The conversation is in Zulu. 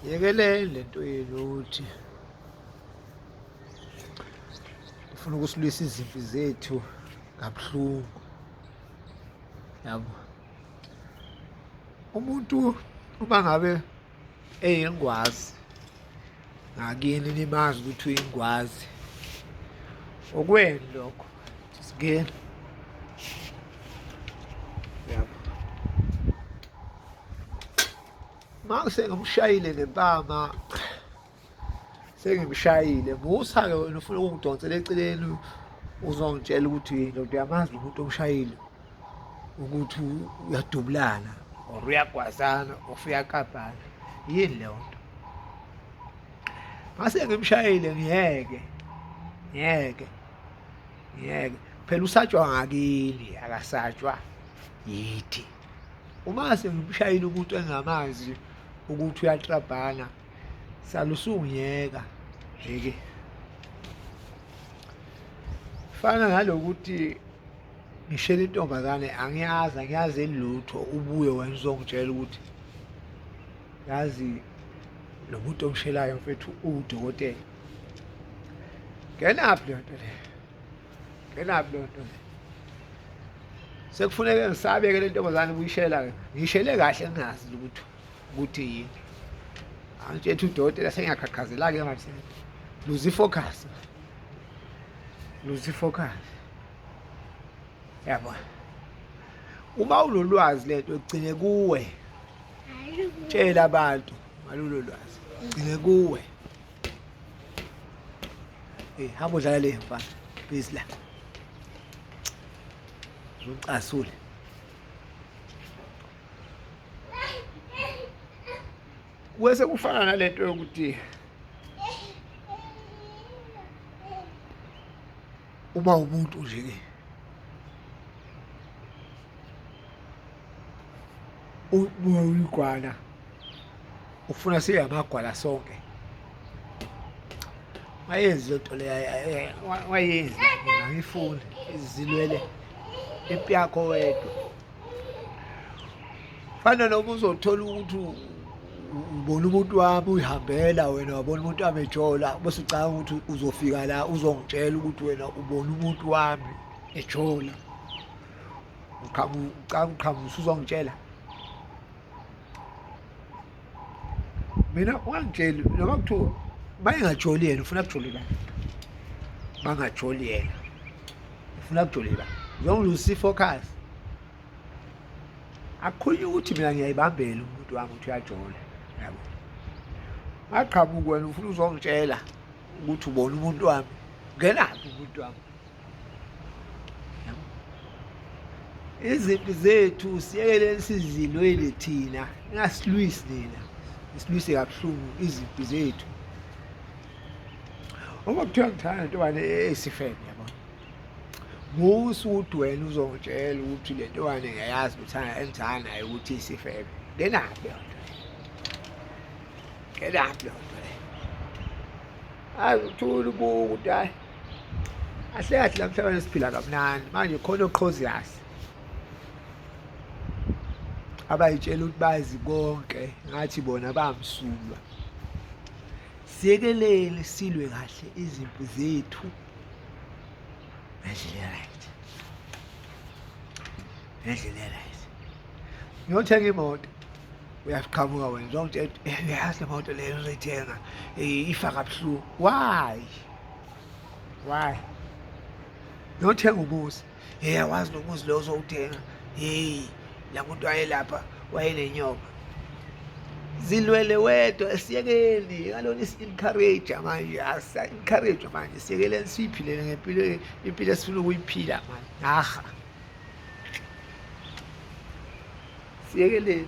yekelele lento yenu ukuthi ufuna ukusilwisa izimpi zethu kabuhlungu. Yabo, umuntu uma ngabe eyingwazi ngakini nimazi ukuthi uyingwazi, okweni lokho singena. Yabo, uma sengimshayile ngempama, sengimshayile musa-ke wena ufuna ukungidonsela eceleni uzongitshela ukuthi yini, uyamazi umuntu omshayile ukuthi uyadubulana or uyagwazana or uyakabhana yini leyo nto. Mase ngimshayile ngiyeke phela usatshwa ngakini akasatshwa yithi. Uma sengimshayile umuntu engingamazi ukuthi uyatrabhana salusungiyeka nje-ke. Fana nalokuthi ngishele intombazane angiyazi elutho, ubuye wena uzongitshela ukuthi yazi lo muntu omshelayo mfethu udokotela. Ngenaphi leyo nto leyo? Sekufuneke ngisabe-ke le ntombazane ukuyishela-ke, ngiyishele kahle ngingazi ukuthi yini. Angitshethe udokotela sengiyakhakhazela-ke manje, lose ifocus. Yabo, uma ulolwazi lento igcine kuwe, tshela abantu ngalolo lwazi, igcine kuwe. Hamba udlala le mfana bhizi la uzocasule. Kwese kufana nalento yokuthi uma umuntu nje-ke uyigwana ufuna siyamagwala sonke, wayenzi lento leyo, wayenzi ngangifuni izilwele impi yakho wedwa. Fana noma uzothola ukuthi ubona umuntu wami uyihambela, wena wabona umuntu wami ejola, bese ucabanga ukuthi uzofika la uzongitshela ukuthi wena ubona umuntu wami ejola. Ucabanga usuzongitshela mina? Ungangitsheli noma kuthiwa bayengajoli yena ufuna kujole bani, bangajoli yena ufuna kujole bani, uzongiluse ifocus. Akukhulunywa ukuthi mina ngiyayibambela umuntu wami ukuthi uyajola. Yabo, maqhamuka wena ufuna uzongitshela ukuthi ubona umuntu wami, ngenaphi umuntu wami? Izimpi zethu siyekeleni sizilwele thina, ingasilwisi nina, isilwise kabuhlungu izimpi zethu. Uma kuthiwa ngithanda intobane esifebe, yabo, musa ukuthi wena uzongitshela ukuthi le ntobane ngiyayazi engithanda naye ukuthi isifebe. Ngenaphi leyo nto leyo? Hayi uthula ubuka ukuthi hayi ahle kahle la mhlabeni siphila kamnandi, manje khona oqhoziyasi abayitshela ukuthi bazi konke ngathi bona bamsulwa. Siyekelele silwe kahle izimpi zethu ngendlela right. Ngiyothenga imoto, uyaqhamuka wena uzongitshela yazi le moto leyo uzoyithenga ifa kabuhlungu. Why? Ngiyothenga umuzi, awazi nomuzi lo uzowuthenga, la muntu wayelapha wayenenyoka. Zilwele wedwa, siyekeli ngalona isi-encourage manje, asa-encourage manje, siyekeleni siyiphilele ngempilo, impilo esifuna ukuyiphila manje. Siyekeleni.